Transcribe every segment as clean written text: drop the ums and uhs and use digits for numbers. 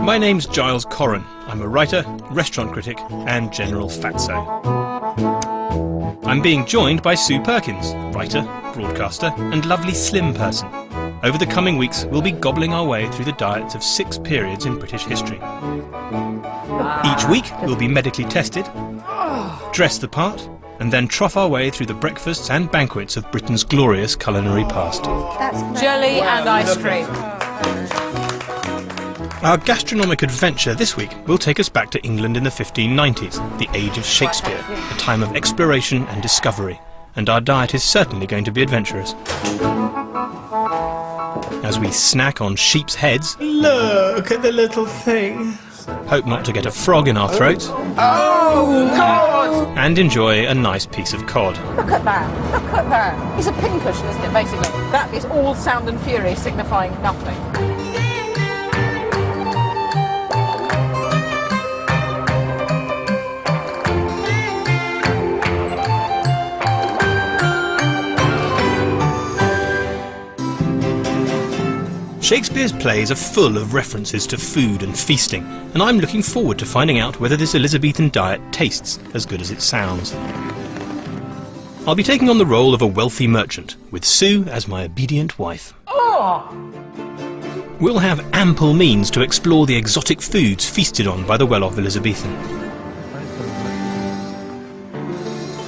My name's Giles Coren. I'm a writer, restaurant critic and general fatso. I'm being joined by Sue Perkins, writer, broadcaster and lovely slim person. Over the coming weeks we'll be gobbling our way through the diets of 6 periods in British history. Each week we'll be medically tested, dress the part and then trough our way through the breakfasts and banquets of Britain's glorious culinary past. Jelly and ice cream. Our gastronomic adventure this week will take us back to England in the 1590s, the age of Shakespeare, a time of exploration and discovery, and our diet is certainly going to be adventurous. As we snack on sheep's heads, Look at the little thing. hope not to get a frog in our throats, Oh, God! and enjoy a nice piece of cod. Look at that. Look at that. It's a pincushion, isn't it, basically? That is all sound and fury signifying nothing. Shakespeare's plays are full of references to food and feasting, and I'm looking forward to finding out whether this Elizabethan diet tastes as good as it sounds. I'll be taking on the role of a wealthy merchant, with Sue as my obedient wife. Oh! We'll have ample means to explore the exotic foods feasted on by the well-off Elizabethan.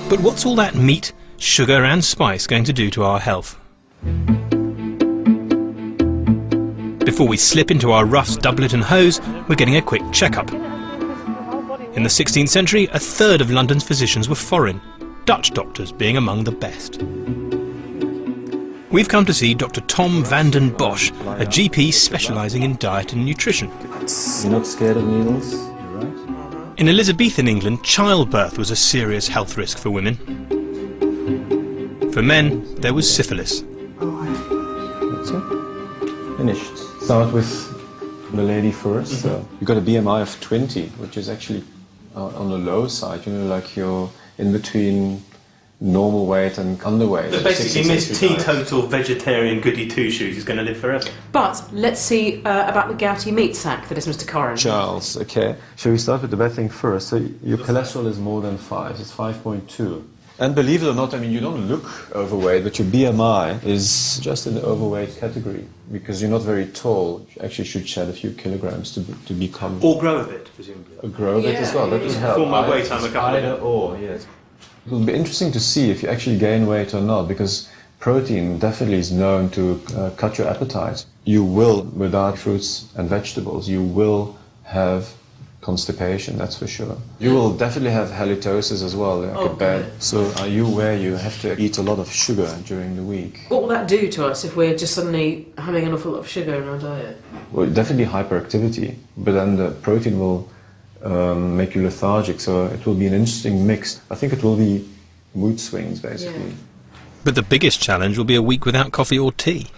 But what's all that meat, sugar and spice going to do to our health? Before we slip into our ruffs, doublet and hose, we're getting a quick checkup. In the 16th century, a third of London's physicians were foreign, Dutch doctors being among the best. We've come to see Dr. Tom van den Bosch, a GP specialising in diet and nutrition. You're not scared of needles? You're right. In Elizabethan England, childbirth was a serious health risk for women. For men, there was syphilis. That's it. Finished. Start with the lady first. You got a BMI of 20, which is actually on the low side. You know, like you're in between normal weight and underweight. So basically, Miss Teetotal vegetarian goody two-shoes is going to live forever. But let's see about the gouty meat sack that is Mr. Coren. Charles, okay. Shall we start with the bad thing first? So your cholesterol is more than 5. It's 5.2. And believe it or not, I mean, you don't look overweight, but your BMI is just in the overweight category because you're not very tall. You actually should shed a few kilograms to become... Or grow a bit, presumably. Or grow a bit as well, that would help. For my weight, I'm a couple either or, yes. It will be interesting to see if you actually gain weight or not, because protein definitely is known to cut your appetite. You will, without fruits and vegetables, you will have constipation, that's for sure. You will definitely have halitosis as well, like a bad. So are you aware you have to eat a lot of sugar during the week? What will that do to us if we're just suddenly having an awful lot of sugar in our diet? Well, definitely hyperactivity, but then the protein will make you lethargic, so it will be an interesting mix. I think it will be mood swings, basically. Yeah. But the biggest challenge will be a week without coffee or tea.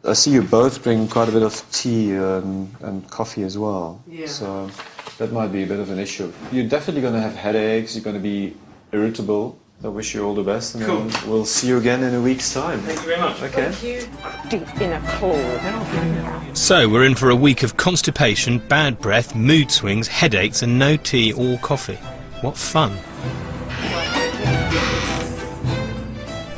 I see you both drink quite a bit of tea and coffee as well. Yeah. So that might be a bit of an issue. You're definitely going to have headaches, you're going to be irritable. I wish you all the best, and Cool. then we'll see you again in a week's time. Thank you very much. Okay. Deep in a claw. So we're in for a week of constipation, bad breath, mood swings, headaches and no tea or coffee. What fun.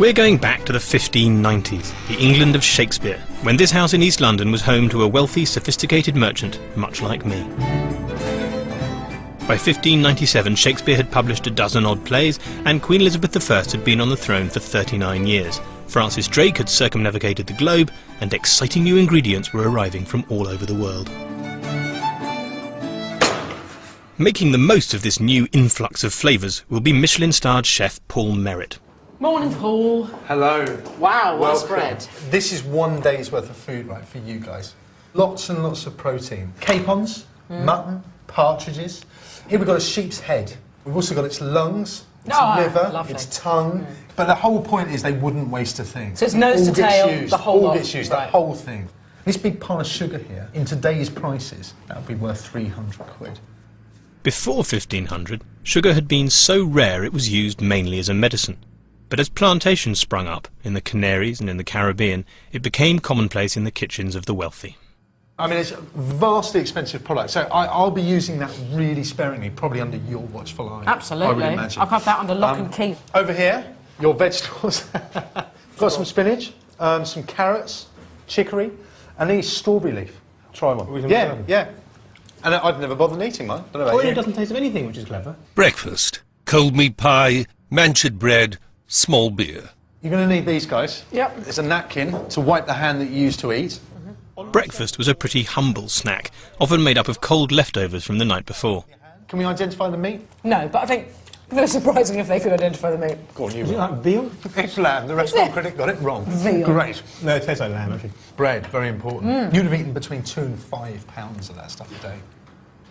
We're going back to the 1590s, the England of Shakespeare, when this house in East London was home to a wealthy, sophisticated merchant, much like me. By 1597, Shakespeare had published a dozen odd plays, and Queen Elizabeth I had been on the throne for 39 years. Francis Drake had circumnavigated the globe, and exciting new ingredients were arriving from all over the world. Making the most of this new influx of flavours will be Michelin-starred chef Paul Merritt. Morning, Paul. Hello. Wow, well Welcome. spread. This is one day's worth of food, right, for you guys. Lots and lots of protein. Capons, mutton, partridges. Here we've got a sheep's head. We've also got its lungs, its liver, lovely. its tongue. But the whole point is they wouldn't waste a thing. So it's nose All to gets tail, used, the whole all lot. gets used, Right. the whole thing. This big pile of sugar here, in today's prices, that would be worth 300 quid. Before 1500, sugar had been so rare it was used mainly as a medicine. But as plantations sprung up in the Canaries and in the Caribbean, it became commonplace in the kitchens of the wealthy. I mean, it's a vastly expensive product, so I'll be using that really sparingly, probably under your watchful eye. Absolutely. I would imagine. I've got that under lock and key. Over here, your vegetables. Got some spinach, some carrots, chicory, and these strawberry leaf. Try one. Yeah. And I'd never bothered eating mine. Don't know about you. It doesn't taste of anything, which is clever. Breakfast. Cold meat pie, manchet bread, small beer. You're going to need these, guys. Yep. There's a napkin to wipe the hand that you used to eat. Breakfast was a pretty humble snack, often made up of cold leftovers from the night before. Can we identify the meat? No, but I think it's surprising if they could identify the meat. Go on, you. Is it like veal? It's lamb. The restaurant critic got it wrong. Veal. Great. No, it tastes like lamb, actually. Bread, very important. You'd have eaten between 2 and 5 pounds of that stuff a day.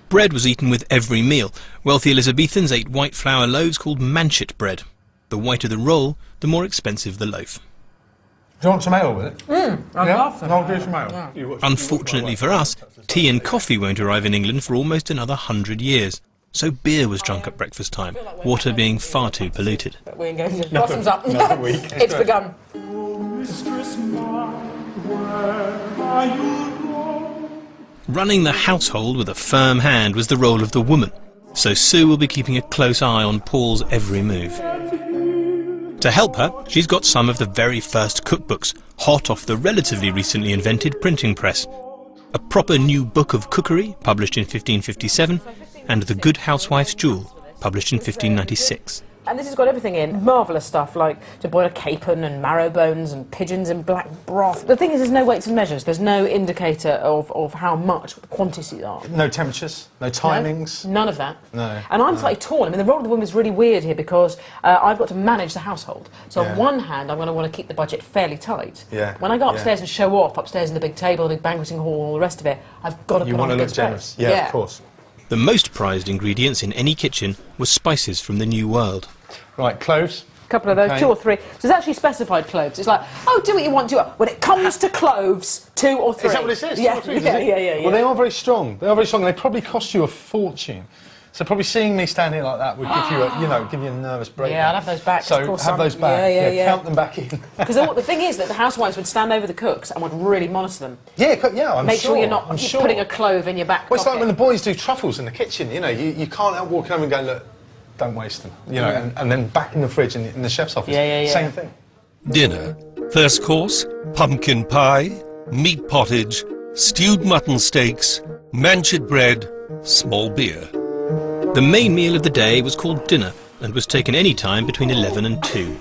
Bread was eaten with every meal. Wealthy Elizabethans ate white flour loaves called manchet bread. The whiter the roll, the more expensive the loaf. Do you want some ale with it? I love them. I'll do some ale. Yeah. Unfortunately for us, tea and coffee won't arrive in England for almost another 100 years. So beer was drunk at breakfast time, water being far too polluted. But we're engaged. Bottoms up. It's begun. Running the household with a firm hand was the role of the woman, so Sue will be keeping a close eye on Paul's every move. To help her, she's got some of the very first cookbooks, hot off the relatively recently invented printing press. A proper new book of cookery, published in 1557, and The Good Housewife's Jewel, published in 1596. And this has got everything in. Marvellous stuff, like to boil a capon and marrow bones and pigeons in black broth. The thing is, there's no weights and measures. There's no indicator of how much, what the quantities are. No temperatures, no timings. No, none of that. No. And I'm slightly torn. I mean, the role of the woman is really weird here because I've got to manage the household. So on one hand, I'm going to want to keep the budget fairly tight. Yeah. When I go upstairs and show off, upstairs in the big table, the big banqueting hall, and all the rest of it, I've got to You put on want a to good look generous. spread. Yeah, of course. The most prized ingredients in any kitchen were spices from the New World. Right, cloves. A couple of those, Okay. 2 or 3. So it's actually specified cloves. It's like, oh, do what you want, do it. When it comes to cloves, 2 or 3. Is that what it says? Yeah, 2 or 3, does yeah, it? yeah. Well, they are very strong. They are very strong. They probably cost you a fortune. So probably seeing me stand here like that would give you a, give you a nervous breakdown. Yeah, I'll have those back. So of course, have those back. Yeah. Count them back in. Because the thing is that the housewives would stand over the cooks and would really monitor them. Yeah, I'm Make sure. sure you're not I'm sure. putting a clove in your back Well, it's like pocket. when the boys do truffles in the kitchen. You can't help walking over and going, look, don't waste them. And then back in the fridge in the chef's office. Yeah. Same thing. Dinner. First course, pumpkin pie, meat pottage, stewed mutton steaks, manchet bread, small beer. The main meal of the day was called dinner and was taken any time between 11 and 2.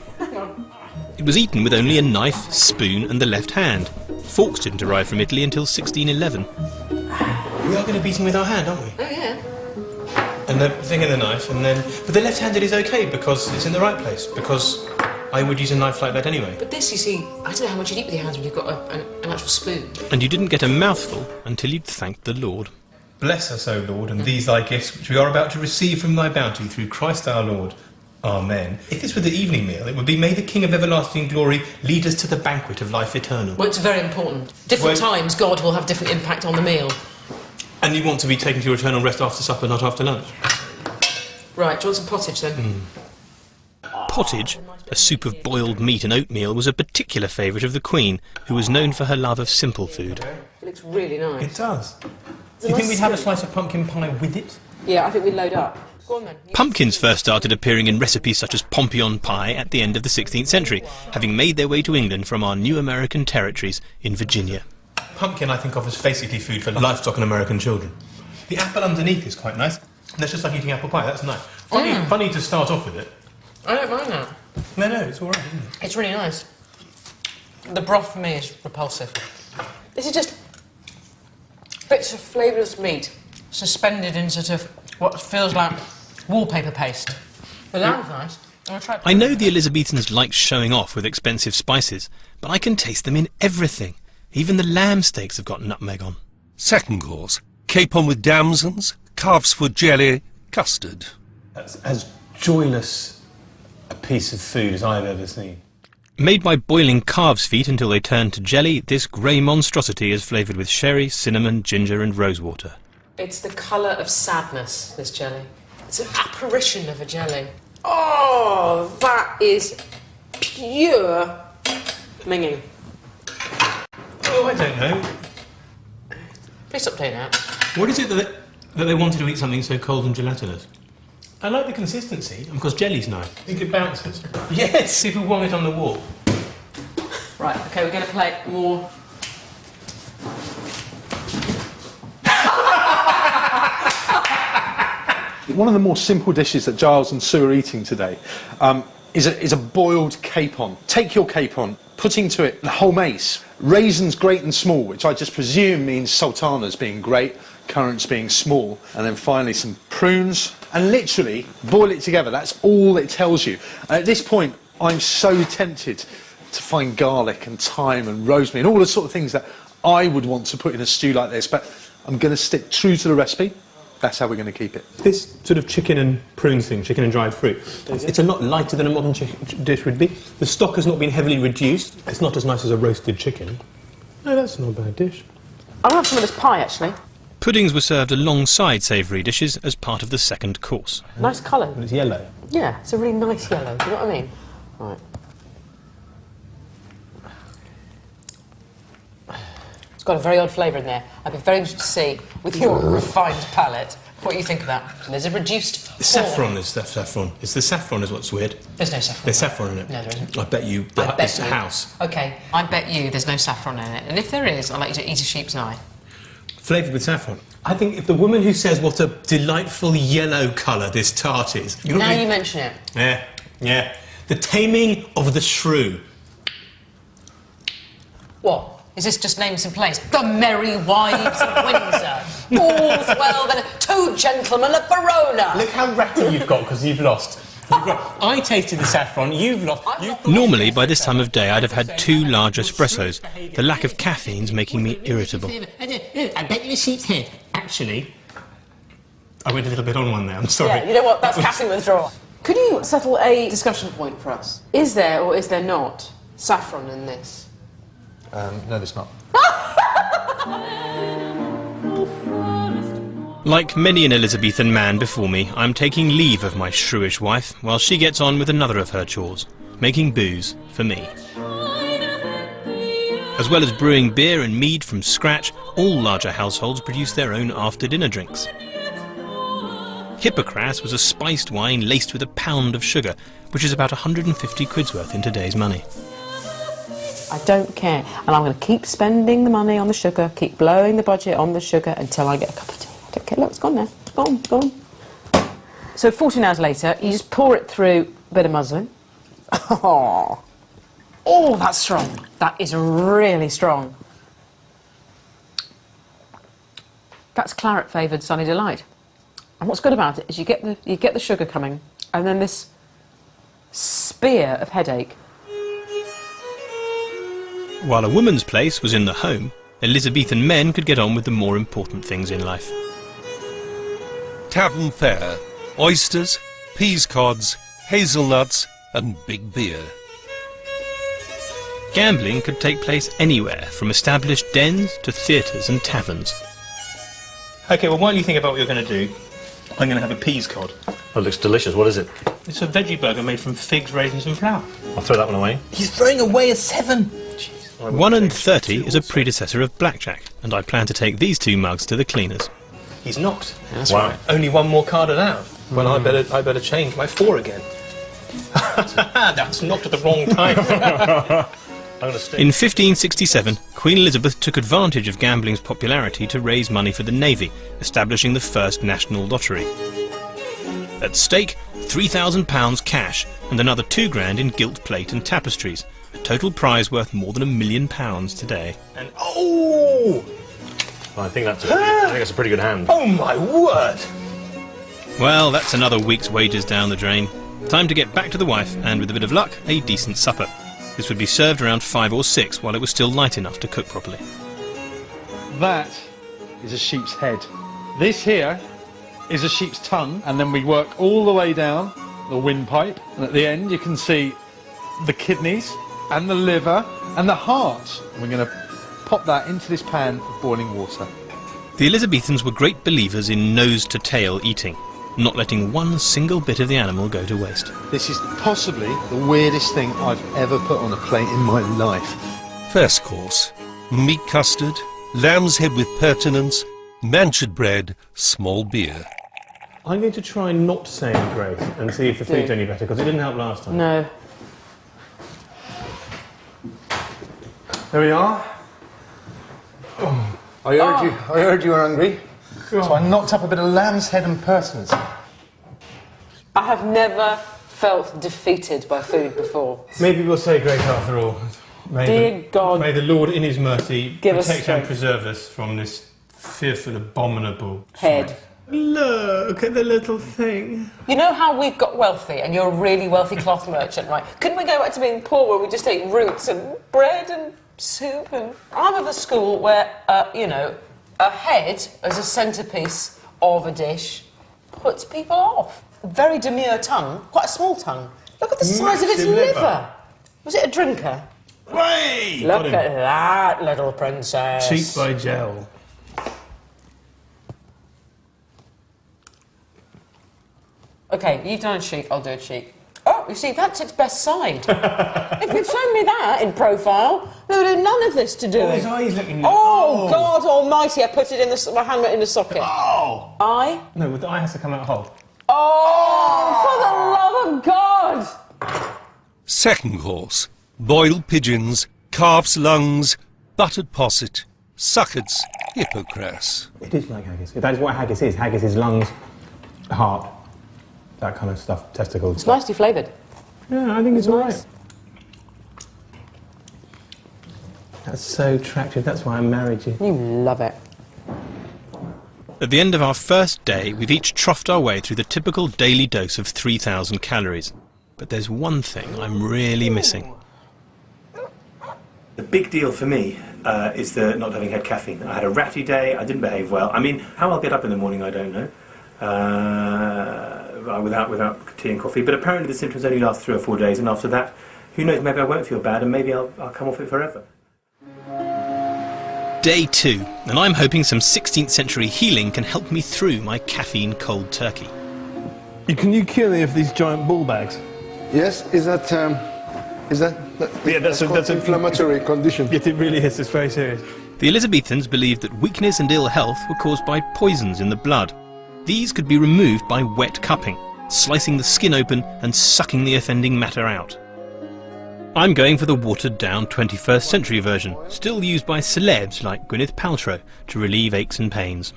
It was eaten with only a knife, spoon and the left hand. Forks didn't arrive from Italy until 1611. We are going to be eating with our hand, aren't we? Oh, yeah. And the thing in the knife, and then... But the left-handed is okay because it's in the right place, because I would use a knife like that anyway. But this, you see, I don't know how much you'd eat with your hands when you've got an actual spoon. And you didn't get a mouthful until you'd thanked the Lord. Bless us, O Lord, and these thy gifts which we are about to receive from thy bounty through Christ our Lord. Amen. If this were the evening meal, it would be, may the King of everlasting glory lead us to the banquet of life eternal. Well, it's very important. Different times, God will have different impact on the meal. And you want to be taken to your eternal rest after supper, not after lunch? Right, do you want some pottage then? Pottage, a soup of boiled meat and oatmeal, was a particular favourite of the Queen, who was known for her love of simple food. It looks really nice. It does. Do you think we'd have a slice of pumpkin pie with it? Yeah, I think we'd load up. Go on then. Pumpkins first started appearing in recipes such as Pompeian pie at the end of the 16th century, having made their way to England from our new American territories in Virginia. Pumpkin, I think of as basically food for livestock and American children. The apple underneath is quite nice. That's just like eating apple pie, that's nice. Funny to start off with it. I don't mind that. No, it's alright, isn't it? It's really nice. The broth for me is repulsive. This is just bits of flavourless meat suspended in sort of what feels like wallpaper paste. But that was nice. I'm gonna try it. I know the Elizabethans like showing off with expensive spices, but I can taste them in everything. Even the lamb steaks have got nutmeg on. Second course, capon with damsons, calf's foot jelly, custard. That's as joyless a piece of food as I've ever seen. Made by boiling calves' feet until they turn to jelly, this grey monstrosity is flavoured with sherry, cinnamon, ginger and rosewater. It's the colour of sadness, this jelly. It's an apparition of a jelly. Oh, that is pure minging. Oh, I don't know. Please stop doing that. What is it that they wanted to eat something so cold and gelatinous? I like the consistency, and of course jelly's nice. Think it bounces. Yes, if we want it on the wall. Right, okay, we're going to play more. One of the more simple dishes that Giles and Sue are eating today is a boiled capon. Take your capon, put into it the whole mace, raisins great and small, which I just presume means sultanas being great, currants being small, and then finally some prunes, and literally boil it together. That's all it tells you. And at this point, I'm so tempted to find garlic and thyme and rosemary and all the sort of things that I would want to put in a stew like this, but I'm going to stick true to the recipe. That's how we're going to keep it. This sort of chicken and prunes thing, chicken and dried fruit, it's a lot lighter than a modern dish would be. The stock has not been heavily reduced. It's not as nice as a roasted chicken. No, that's not a bad dish. I'll have some of this pie, actually. Puddings were served alongside savoury dishes as part of the second course. Nice colour. And it's yellow. Yeah, it's a really nice yellow. Do you know what I mean? Right. It's got a very odd flavour in there. I'd be very interested to see, with your refined palate, what you think of that. There's a reduced... The saffron is the saffron. It's the saffron is what's weird. There's no saffron. There's saffron in it. No, there isn't. I bet you it's a house. OK, I bet you there's no saffron in it. And if there is, I'd like you to eat a sheep's eye. Flavoured with saffron. I think if the woman who says what a delightful yellow colour this tart is... Now you mention it. Yeah, yeah. The Taming of the Shrew. What? Is this just names and place? The Merry Wives of Windsor. All's well then. Two Gentlemen of Verona. Look how ratty you've got because you've lost. I tasted the saffron, you've lost. Normally, by this time of day, I'd have had 2 large espressos. The lack of caffeine's making me irritable. I bet you a sheep's head. Actually, I went a little bit on one there, I'm sorry. Yeah, you know what? That's caffeine withdrawal. Could you settle a discussion point for us? Is there or is there not saffron in this? No, there's not. Like many an Elizabethan man before me, I'm taking leave of my shrewish wife while she gets on with another of her chores, making booze for me. As well as brewing beer and mead from scratch, all larger households produce their own after-dinner drinks. Hippocras was a spiced wine laced with a pound of sugar, which is about 150 quid's worth in today's money. I don't care, and I'm going to keep spending the money on the sugar, keep blowing the budget on the sugar until I get a cup of tea. I don't care. Look, it's gone now. It's gone, it's gone. So 14 hours later, you just pour it through a bit of muslin. Oh, that's strong. That is really strong. That's claret-favoured Sunny Delight. And what's good about it is you get the sugar coming, and then this spear of headache. While a woman's place was in the home, Elizabethan men could get on with the more important things in life. Tavern fare, oysters, peascods, hazelnuts and big beer. Gambling could take place anywhere, from established dens to theatres and taverns. OK, well, while you think about what you're going to do, I'm going to have a peascod. That looks delicious. What is it? It's a veggie burger made from figs, raisins and flour. I'll throw that one away. He's throwing away a 7! 1 and 30 is a predecessor of blackjack, and I plan to take these 2 mugs to the cleaners. He's knocked. That's right. Only 1 more card allowed. Well, I better change my 4 again. That's knocked at the wrong time. In 1567, Queen Elizabeth took advantage of gambling's popularity to raise money for the Navy, establishing the first national lottery. At stake, £3,000 cash and another £2 grand in gilt plate and tapestries. A total prize worth more than £1 million today. And Well, I think that's a pretty good hand. oh my word! Well, that's another week's wages down the drain. Time to get back to the wife, and with a bit of luck, a decent supper. This would be served around 5 or 6 while it was still light enough to cook properly. That is a sheep's head. This here is a sheep's tongue, and then we work all the way down the windpipe, and at the end you can see the kidneys and the liver and the heart. We're going to pop that into this pan of boiling water. The Elizabethans were great believers in nose-to-tail eating. not letting one single bit of the animal go to waste. This is possibly the weirdest thing I've ever put on a plate in my life. First course, meat custard, lamb's head with pertinence, manchet bread, small beer. I'm going to try not saying grace and see if the food's any better, because it didn't help last time. No. There we are. I heard you were hungry, so I knocked up a bit of lamb's head and pertinence. I have never felt defeated by food before. Maybe we'll say grace after all. Dear God. May the Lord in his mercy Give us protect and strength. preserve us from this fearful, abominable Head. Look at the little thing. You know how we've got wealthy and you're a really wealthy cloth merchant, right? Couldn't we go back to being poor where we just ate roots and bread and soup? And I'm of the school where, you know, a head as a centrepiece of a dish puts people off. Very demure tongue, quite a small tongue. Look at the size of its Massive liver. liver. Was it a drinker? Way! Look at that, little princess. Cheek by gel. OK, you've done a cheek, I'll do a cheek. Oh, you see, that's its best side. If you'd shown me that in profile, there would have none of this to do. Oh, his eyes looking... Oh, God almighty, I put it in my hand in the socket. Oh! Eye? No, the eye has to come out whole. Oh, for the love of God! Second course, boiled pigeons, calf's lungs, buttered posset, suckets, hippocras. It is like haggis. That is what haggis is. Haggis is lungs, heart, that kind of stuff, testicles. It's nicely flavoured. Yeah, I think it's all nice. right. That's so attractive. That's why I married you. You love it. At the end of our first day, we've each troughed our way through the typical daily dose of 3,000 calories. But there's one thing I'm really missing. The big deal for me is the not having had caffeine. I had a ratty day, I didn't behave well. I mean, how I'll get up in the morning, I don't know, without tea and coffee. But apparently the symptoms only last 3 or 4 days, and after that, who knows, maybe I won't feel bad, and maybe I'll come off it forever. Day 2, and I'm hoping some 16th century healing can help me through my caffeine cold turkey. Can you cure me of these giant ball bags? Yes, is that Yeah, that's an inflammatory condition. It really is. It's very serious. The Elizabethans believed that weakness and ill health were caused by poisons in the blood. These could be removed by wet cupping, slicing the skin open and sucking the offending matter out. I'm going for the watered-down 21st century version, still used by celebs like Gwyneth Paltrow to relieve aches and pains.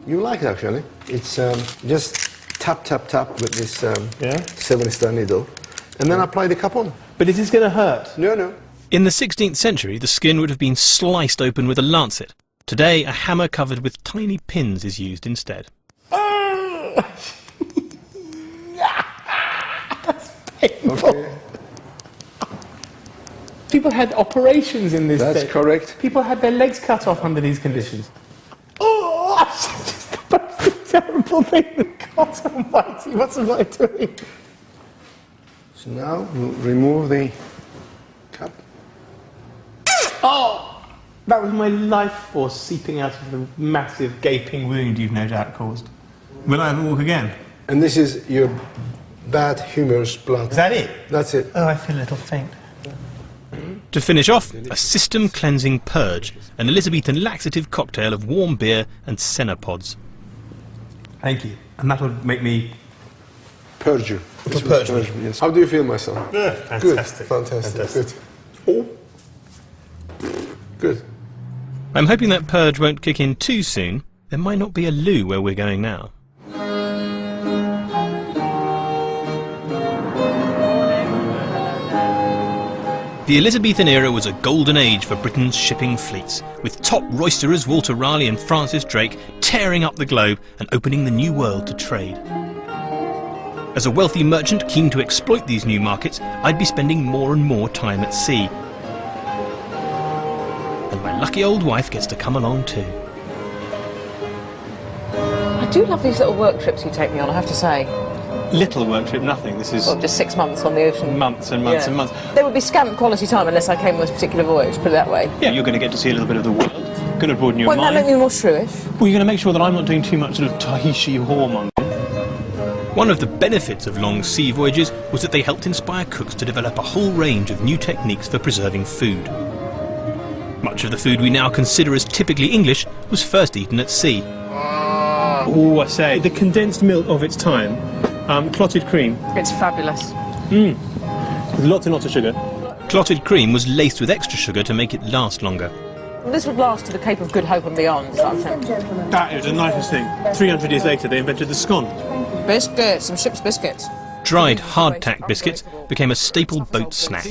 You like it actually. It's just tap with this 7-star needle, and then apply the cup on. But is this going to hurt? No. In the 16th century, the skin would have been sliced open with a lancet. Today, a hammer covered with tiny pins is used instead. That's painful. Okay. People had operations in this That's day. correct. People had their legs cut off under these conditions. Oh, it's just the most terrible thing. God almighty, what's am I doing? So now we'll remove the cup. Oh, that was my life force seeping out of the massive gaping wound you've no doubt caused. Will I ever walk again? And this is your bad humorous blood. Is that it? That's it. Oh, I feel a little faint. To finish off, a system-cleansing purge, an Elizabethan laxative cocktail of warm beer and senna pods. Thank you. And that'll make me... Purge you. It'll purge me. Yes. How do you feel, my son? Yeah, fantastic. Good. Fantastic. Good. Good. I'm hoping that purge won't kick in too soon. There might not be a loo where we're going now. The Elizabethan era was a golden age for Britain's shipping fleets, with top roisterers Walter Raleigh and Francis Drake tearing up the globe and opening the new world to trade. As a wealthy merchant keen to exploit these new markets, I'd be spending more and more time at sea. And my lucky old wife gets to come along too. I do love these little work trips you take me on, I have to say. Little work trip, nothing. This is Well, just 6 months on the ocean. months and months and months. There would be scant quality time unless I came on this particular voyage, put it that way. Yeah, you're going to get to see a little bit of the world. Going to broaden your Won't that mind. make me more shrewish? Well, you're going to make sure that I'm not doing too much sort of Tahiti whoremongering. One of the benefits of long sea voyages was that they helped inspire cooks to develop a whole range of new techniques for preserving food. Much of the food we now consider as typically English was first eaten at sea. Oh, I say, the condensed milk of its time, clotted cream. It's fabulous. With lots and lots of sugar. Clotted cream was laced with extra sugar to make it last longer. This would last to the Cape of Good Hope and beyond, so I'm saying. That is the nicest thing. 300 years later, they invented the scone. Biscuits, some ship's biscuits. Dried hardtack biscuits became a staple boat snack.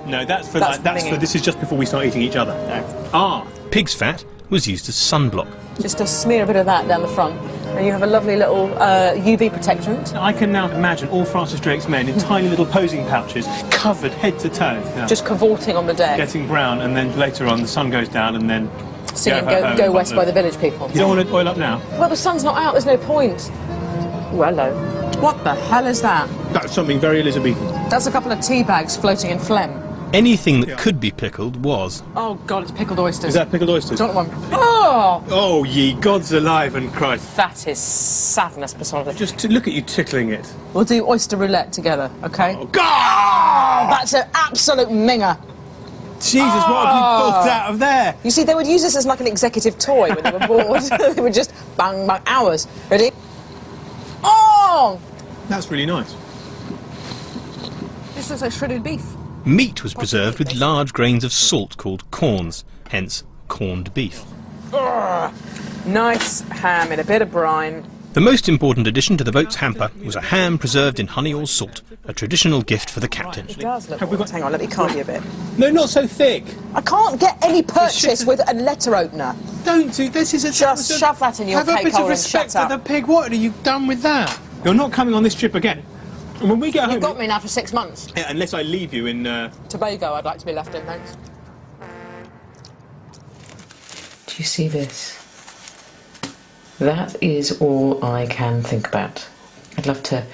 No, that's for this is just before we start eating each other. No. Ah. Pig's fat was used as sunblock. Just to smear a bit of that down the front, and you have a lovely little UV protectant. I can now imagine all Francis Drake's men in tiny little posing pouches, covered head to toe. Yeah. Just cavorting on the deck. Getting brown, and then later on the sun goes down, and then... Singing Go West by the Village People. You don't want to oil up now? Well, the sun's not out, there's no point. Well, hello. What the hell is that? That's something very Elizabethan. That's a couple of tea bags floating in phlegm. Anything that could be pickled was. Oh, God, it's pickled oysters. Is that pickled oysters? Don't want... Oh! Oh, ye gods alive and Christ. That is sadness personified. Just to look at you tickling it. We'll do oyster roulette together, OK? Oh, God! That's an absolute minger. Jesus, what have you pulled out of there? You see, they would use this as like an executive toy when they were bored. They would just bang, bang, hours. Ready? Oh! That's really nice. This looks like shredded beef. Meat was preserved with large grains of salt called corns, hence corned beef. Nice ham in a bit of brine. The most important addition to the boat's hamper was a ham preserved in honey or salt, a traditional gift for the captain. It does look... Hang on, let me calm you a bit. No, not so thick. I can't get any purchase with a letter opener. Don't do this. Is a Just shove that in your have a cake bit hole of and respect shut for up. the pig. What are you done with that? You're not coming on this trip again. And when we get home... You've got me now for 6 months. Yeah, unless I leave you in... Tobago, I'd like to be left in, thanks. Do you see this? That is all I can think about. I'd love to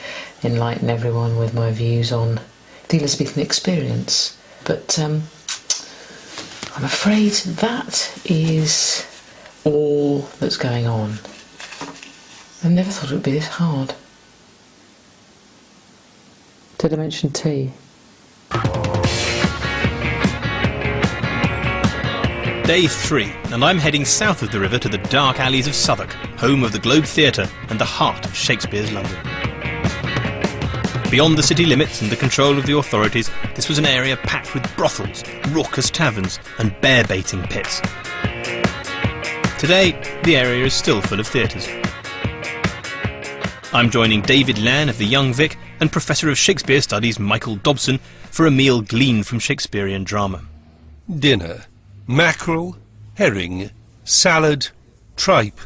enlighten everyone with my views on the Elizabethan experience, but I'm afraid that is all that's going on. I never thought it would be this hard. Did I mention tea? Day 3, and I'm heading south of the river to the dark alleys of Southwark, home of the Globe Theatre and the heart of Shakespeare's London. Beyond the city limits and the control of the authorities, this was an area packed with brothels, raucous taverns and bear-baiting pits. Today, the area is still full of theatres. I'm joining David Lann of the Young Vic and Professor of Shakespeare Studies Michael Dobson for a meal gleaned from Shakespearean drama. Dinner. Mackerel, herring, salad, tripe,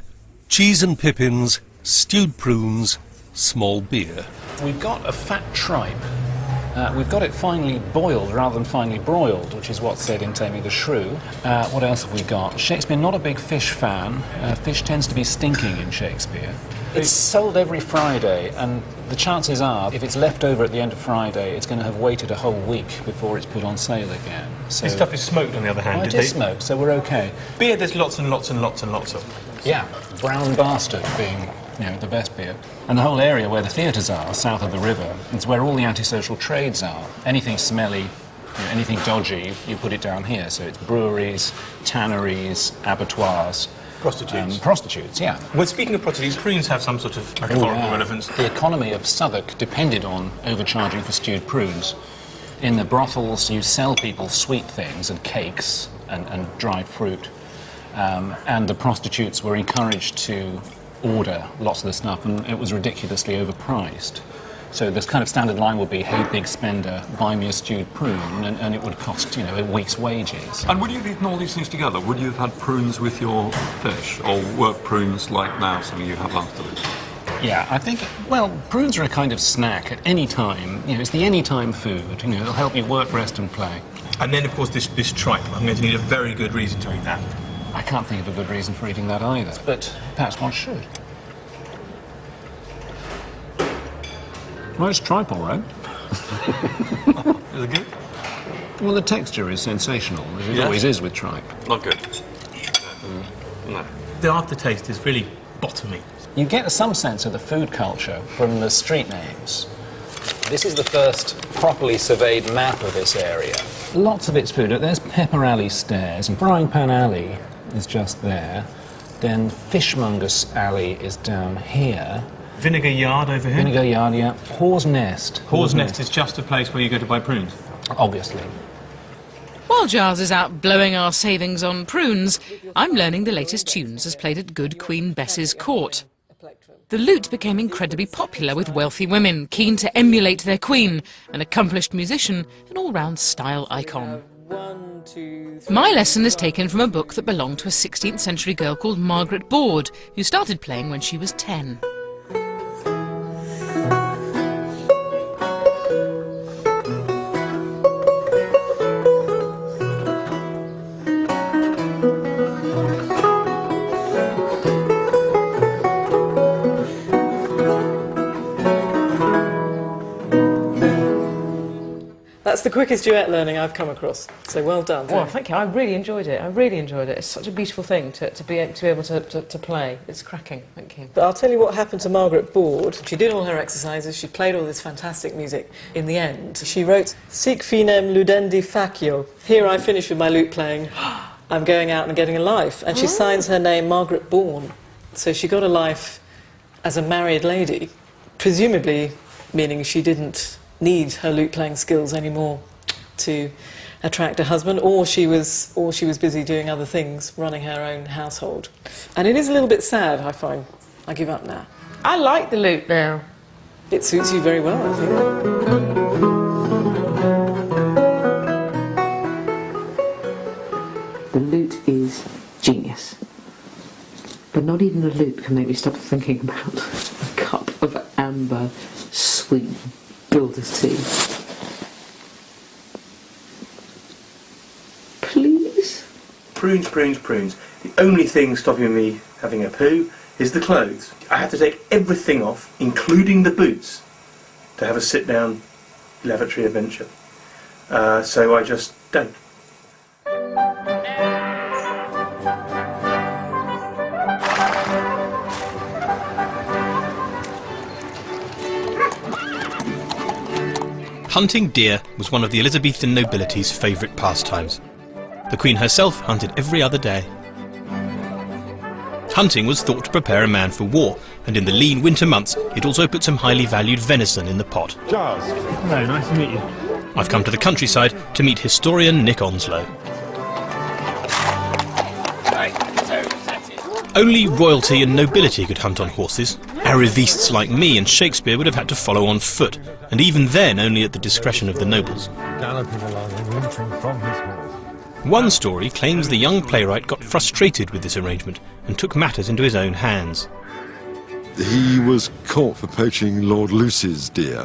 cheese and pippins, stewed prunes, small beer. We've got a fat tripe. We've got it finely boiled rather than finely broiled, which is what's said in Taming the Shrew. What else have we got? Shakespeare, not a big fish fan. Fish tends to be stinking in Shakespeare. It's sold every Friday, and the chances are, if it's left over at the end of Friday, it's going to have waited a whole week before it's put on sale again. So This stuff is smoked, on the other hand. well, it is smoked, so we're okay. Beer, there's lots and lots and lots and lots of. Yeah, Brown Bastard being, the best beer. And the whole area where the theatres are, south of the river, is where all the antisocial trades are. Anything smelly, anything dodgy, you put it down here. So it's breweries, tanneries, abattoirs. Prostitutes. Prostitutes, yeah. Well, speaking of prostitutes, prunes have some sort of metaphorical relevance. The economy of Southwark depended on overcharging for stewed prunes. In the brothels, you sell people sweet things and cakes and dried fruit. And the prostitutes were encouraged to order lots of the stuff, and it was ridiculously overpriced. So this kind of standard line would be, hey, big spender, buy me a stewed prune, and it would cost, a week's wages. And would you have eaten all these things together? Would you have had prunes with your fish, or were prunes like now something you have after this? Yeah, I think, prunes are a kind of snack at any time. It's the anytime food. It'll help you work, rest, and play. And then, of course, this tripe. I'm going to need a very good reason to eat that. I can't think of a good reason for eating that either, but perhaps one should. Well, it's tripe, all right. Is it good? Well, the texture is sensational, as it always is with tripe. Not good. No. The aftertaste is really bottoming. You get some sense of the food culture from the street names. This is the first properly surveyed map of this area. Lots of its food. There's Pepper Alley Stairs, and Frying Pan Alley is just there. Then Fishmonger's Alley is down here. Vinegar Yard over here. Vinegar Yard, yeah. Hawes Nest. Hawes Nest is just a place where you go to buy prunes. Obviously. While Giles is out blowing our savings on prunes, I'm learning the latest tunes as played at good Queen Bess's court. The lute became incredibly popular with wealthy women, keen to emulate their queen, an accomplished musician, an all-round style icon. My lesson is taken from a book that belonged to a 16th century girl called Margaret Board, who started playing when she was 10. That's the quickest duet learning I've come across, so well done. Well, thank you. I really enjoyed it. I really enjoyed it. It's such a beautiful thing to be able to play. It's cracking. Thank you. But I'll tell you what happened to Margaret Board. She did all her exercises, she played all this fantastic music. In the end, she wrote, Sic finem ludendi facio. Here I finish with my lute playing. I'm going out and getting a life. And she signs her name Margaret Bourne. So she got a life as a married lady, presumably meaning she didn't need her lute playing skills anymore to attract a husband, or she was busy doing other things, running her own household. And it is a little bit sad, I find. I give up now. I like the lute now. It suits you very well, I think. The lute is genius. But not even the lute can make me stop thinking about a cup of amber, sweet builder's tea. Please? Prunes, prunes, prunes. The only thing stopping me having a poo is the clothes. I have to take everything off, including the boots, to have a sit-down lavatory adventure. So I just don't. Hunting deer was one of the Elizabethan nobility's favourite pastimes. The Queen herself hunted every other day. Hunting was thought to prepare a man for war, and in the lean winter months it also put some highly valued venison in the pot. Giles. Hello, nice to meet you. I've come to the countryside to meet historian Nick Onslow. Only royalty and nobility could hunt on horses. Arrivistes like me and Shakespeare would have had to follow on foot, and even then only at the discretion of the nobles. Galloping along and limping from his horse. One story claims the young playwright got frustrated with this arrangement and took matters into his own hands. He was caught for poaching Lord Lucy's deer,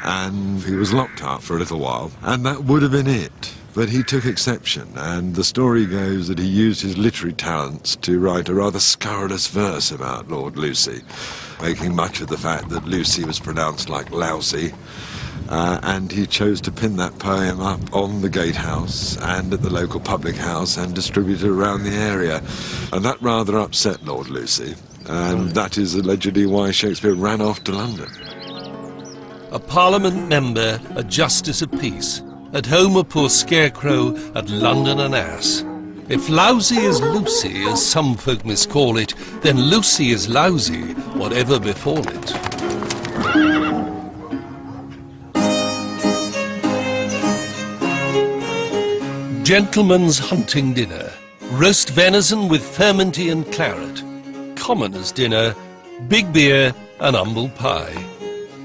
and he was locked up for a little while, and that would have been it. But he took exception, and the story goes that he used his literary talents to write a rather scurrilous verse about Lord Lucy, making much of the fact that Lucy was pronounced like lousy, and he chose to pin that poem up on the gatehouse and at the local public house and distribute it around the area. And that rather upset Lord Lucy, and that is allegedly why Shakespeare ran off to London. A Parliament member, a Justice of Peace. At home a poor scarecrow, at London an ass. If lousy is Lucy, as some folk miscall it, then Lucy is lousy, whatever befall it. Gentleman's hunting dinner. Roast venison with fermenty and claret. Commoner's dinner. Big beer and humble pie.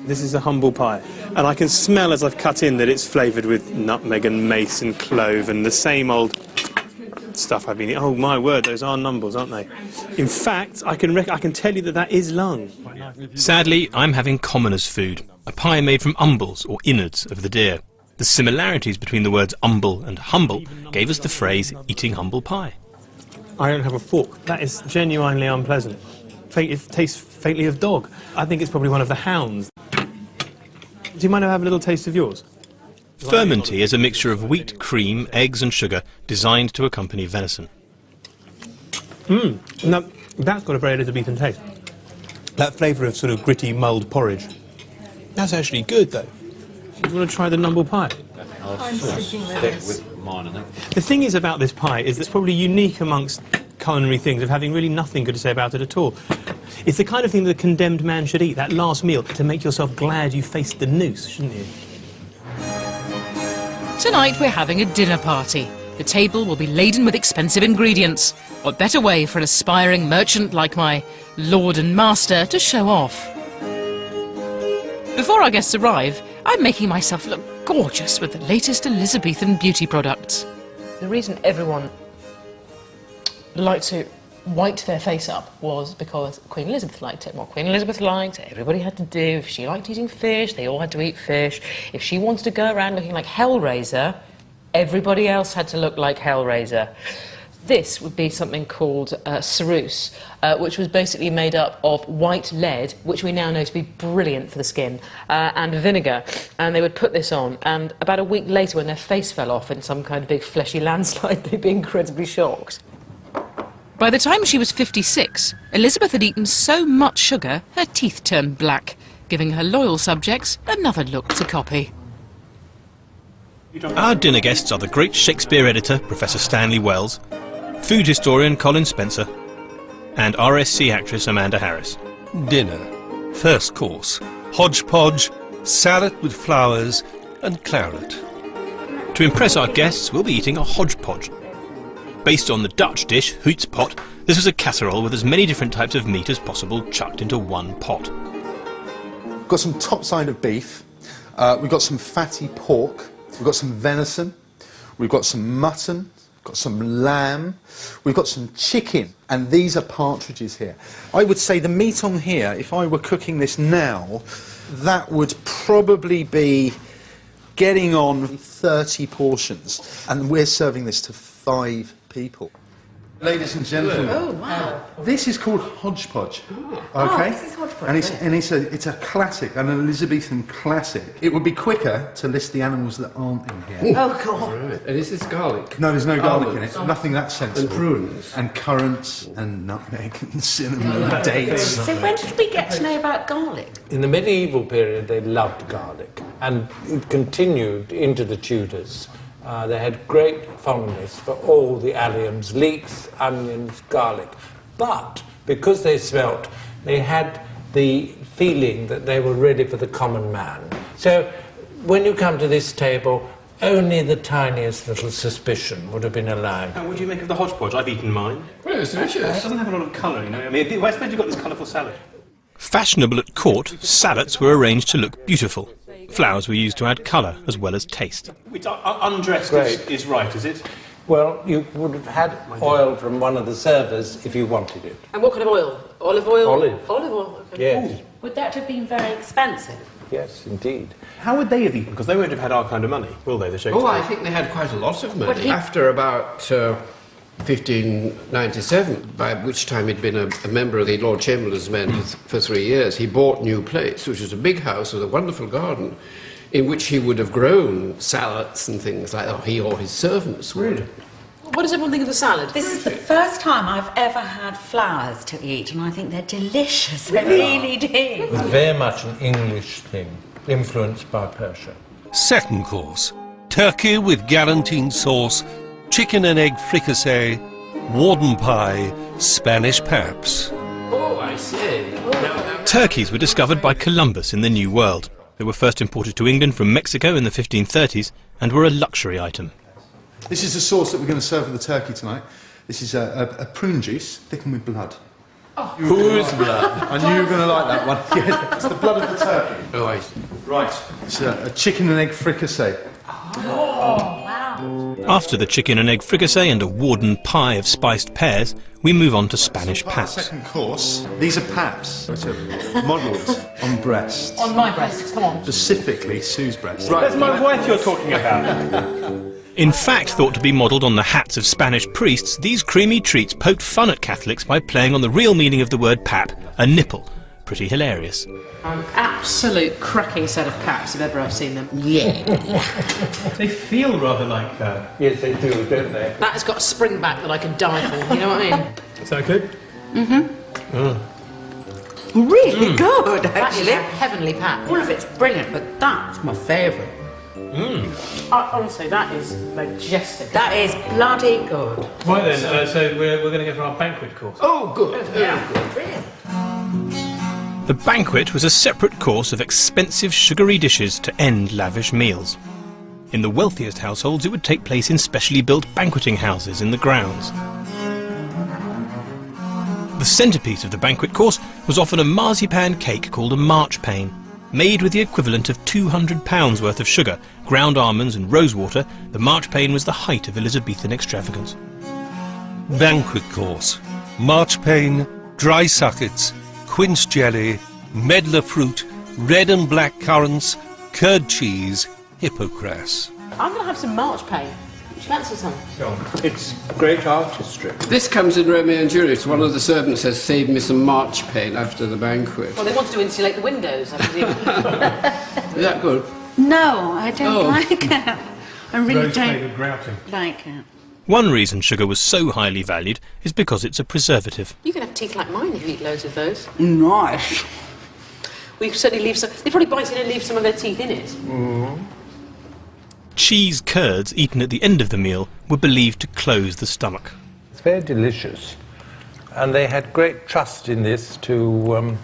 This is a humble pie, and I can smell as I've cut in that it's flavoured with nutmeg and mace and clove and the same old stuff I've been eating. Oh my word, those are numbles, aren't they? In fact, I can tell you that that is lung. Sadly, I'm having commoner's food, a pie made from umbles or innards of the deer. The similarities between the words umble and humble gave us the phrase eating humble pie. I don't have a fork. That is genuinely unpleasant. It tastes faintly of dog. I think it's probably one of the hounds. Do you mind if I have a little taste of yours? Fermenty is a mixture of wheat, cream, eggs and sugar designed to accompany venison. Now, That's got a very Elizabethan taste. That flavour of sort of gritty mulled porridge. That's actually good, though. You want to try the numble pie? I'm sticking with mine, I think. The thing is about this pie is it's probably unique amongst culinary things of having really nothing good to say about it at all. It's the kind of thing that a condemned man should eat, that last meal, to make yourself glad you faced the noose, shouldn't you? Tonight we're having a dinner party. The table will be laden with expensive ingredients. What better way for an aspiring merchant like my lord and master to show off? Before our guests arrive, I'm making myself look gorgeous with the latest Elizabethan beauty products. The reason everyone liked to white their face up was because Queen Elizabeth liked it. What Queen Elizabeth liked, everybody had to do. If she liked eating fish, they all had to eat fish. If she wanted to go around looking like Hellraiser, everybody else had to look like Hellraiser. This would be something called ceruse, which was basically made up of white lead, which we now know to be brilliant for the skin, and vinegar. And they would put this on, and about a week later, when their face fell off in some kind of big fleshy landslide, they'd be incredibly shocked. By the time she was 56, Elizabeth had eaten so much sugar, her teeth turned black, giving her loyal subjects another look to copy. Our dinner guests are the great Shakespeare editor, Professor Stanley Wells, food historian Colin Spencer, and RSC actress Amanda Harris. Dinner. First course. Hodgepodge, salad with flowers and claret. To impress our guests, we'll be eating a hodgepodge. Based on the Dutch dish, hoetspot, this was a casserole with as many different types of meat as possible chucked into one pot. We've got some top side of beef, we've got some fatty pork, we've got some venison, we've got some mutton, we've got some lamb, we've got some chicken, and these are partridges here. I would say the meat on here, if I were cooking this now, that would probably be getting on 30 portions, and we're serving this to 5 people. Ladies and gentlemen, Oh, wow. this is called hodgepodge. Oh, Okay, this is hodgepodge, and it's a classic, an Elizabethan classic. It would be quicker to list the animals that aren't in here. Oh, God. Right. And is this garlic? No, there's no garlic in Almonds. it. Nothing that sensible. And prunes. And currants and nutmeg and cinnamon and dates. So when did we get to know about garlic? In the medieval period, they loved garlic, and it continued into the Tudors. They had great fondness for all the alliums, leeks, onions, garlic. But because they smelt, they had the feeling that they were ready for the common man. So when you come to this table, only the tiniest little suspicion would have been allowed. What do you make of the hodgepodge? I've eaten mine. Well, it's delicious. It doesn't have a lot of colour, you know. I mean, why suppose you've got this colourful salad? Fashionable at court, salads were arranged to look beautiful. Flowers were used to add colour as well as taste. Undressed is right, is it? Well, you would have had oil from one of the servers if you wanted it. And what kind of oil? Olive oil? Olive. Olive oil, okay. Yes. Ooh. Would that have been very expensive? Yes, indeed. How would they have eaten? Because they won't have had our kind of money, will they, the Shakespeare? Oh, I think they had quite a lot of money. But he- After about 1597, by which time he'd been a member of the Lord Chamberlain's men for 3 years, he bought New Place, which was a big house with a wonderful garden, in which he would have grown salads and things like that, or he or his servants would. What does everyone think of the salad? This is the first time I've ever had flowers to eat, and I think they're delicious. I really do. It's very much an English thing, influenced by Persia. Second course. Turkey with galantine sauce, chicken and egg fricassee, warden pie, Spanish paps. Oh, I see. Turkeys were discovered by Columbus in the New World. They were first imported to England from Mexico in the 1530s and were a luxury item. This is the sauce that we're going to serve with the turkey tonight. This is a prune juice thickened with blood. Oh. Whose blood? I knew you were going to like that one. Yeah, it's the blood of the turkey. Oh, I see. Right. It's a chicken and egg fricassee. After the chicken and egg fricassee and a warden pie of spiced pears, we move on to Spanish paps. Second course, these are paps, which are modelled on breasts. On my breast, come on. Specifically Sue's breast. That's my wife you're talking about. In fact, thought to be modelled on the hats of Spanish priests, these creamy treats poked fun at Catholics by playing on the real meaning of the word pap, a nipple. Pretty hilarious. An absolute cracking set of paps if ever I've seen them. Yeah. They feel rather like Yes, they do, don't they? That has got a spring back that I could die for, you know what I mean? Is that good? Really good, That is actually. a heavenly pat. All of it's brilliant, but that's my favourite. Honestly, that is majestic. That is bloody good. Right then, so we're going to go for our banquet course. Oh, good. Yeah, good. Brilliant. The banquet was a separate course of expensive sugary dishes to end lavish meals. In the wealthiest households, it would take place in specially built banqueting houses in the grounds. The centrepiece of the banquet course was often a marzipan cake called a marchpane. Made with the equivalent of £200 worth of sugar, ground almonds and rosewater, the marchpane was the height of Elizabethan extravagance. Banquet course. Marchpane, dry suckets, quince jelly, medlar fruit, red and black currants, curd cheese, hippocras. I'm going to have some marchpane. Do you fancy some? It's great artistry. This comes in Romeo and Juliet. One of the servants says, "Save me some marchpane after the banquet." Well, they wanted to insulate the windows, I presume. Is that good? No, I don't like it. I really don't grouting. like it. One reason sugar was so highly valued is because it's a preservative. You can have teeth like mine if you eat loads of those. Nice. We certainly leave some. They probably bite in and leave some of their teeth in it. Cheese curds eaten at the end of the meal were believed to close the stomach. It's very delicious. And they had great trust in this to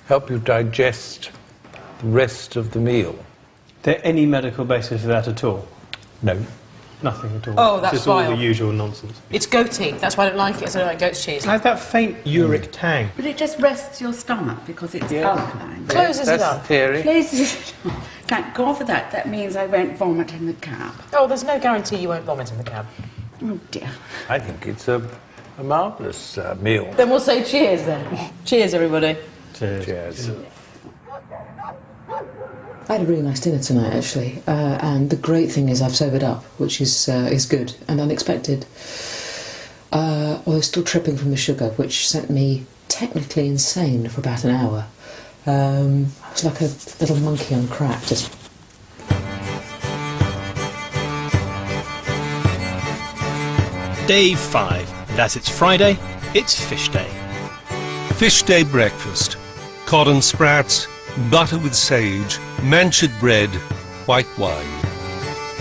help you digest the rest of the meal. There any medical basis for that at all? No. Nothing at all. Oh, that's just all vile. the usual nonsense. It's goaty. That's why I don't like it. I don't like goat's cheese. It has that faint uric tang. But it just rests your stomach because it's alkaline. Closes it up. That's the theory. Closes it up. Thank God for that. That means I won't vomit in the cab. Oh, there's no guarantee you won't vomit in the cab. Oh dear. I think it's a marvellous meal. Then we'll say cheers then. Cheers, everybody. Cheers. I had a really nice dinner tonight, actually, and the great thing is I've sobered up, which is good and unexpected. I was still tripping from the sugar, which sent me technically insane for about an hour. I was like a little monkey on crack, just... Day 5, and as it's Friday, it's fish day. Fish day breakfast. Cod and sprouts, butter with sage, manchet bread, white wine.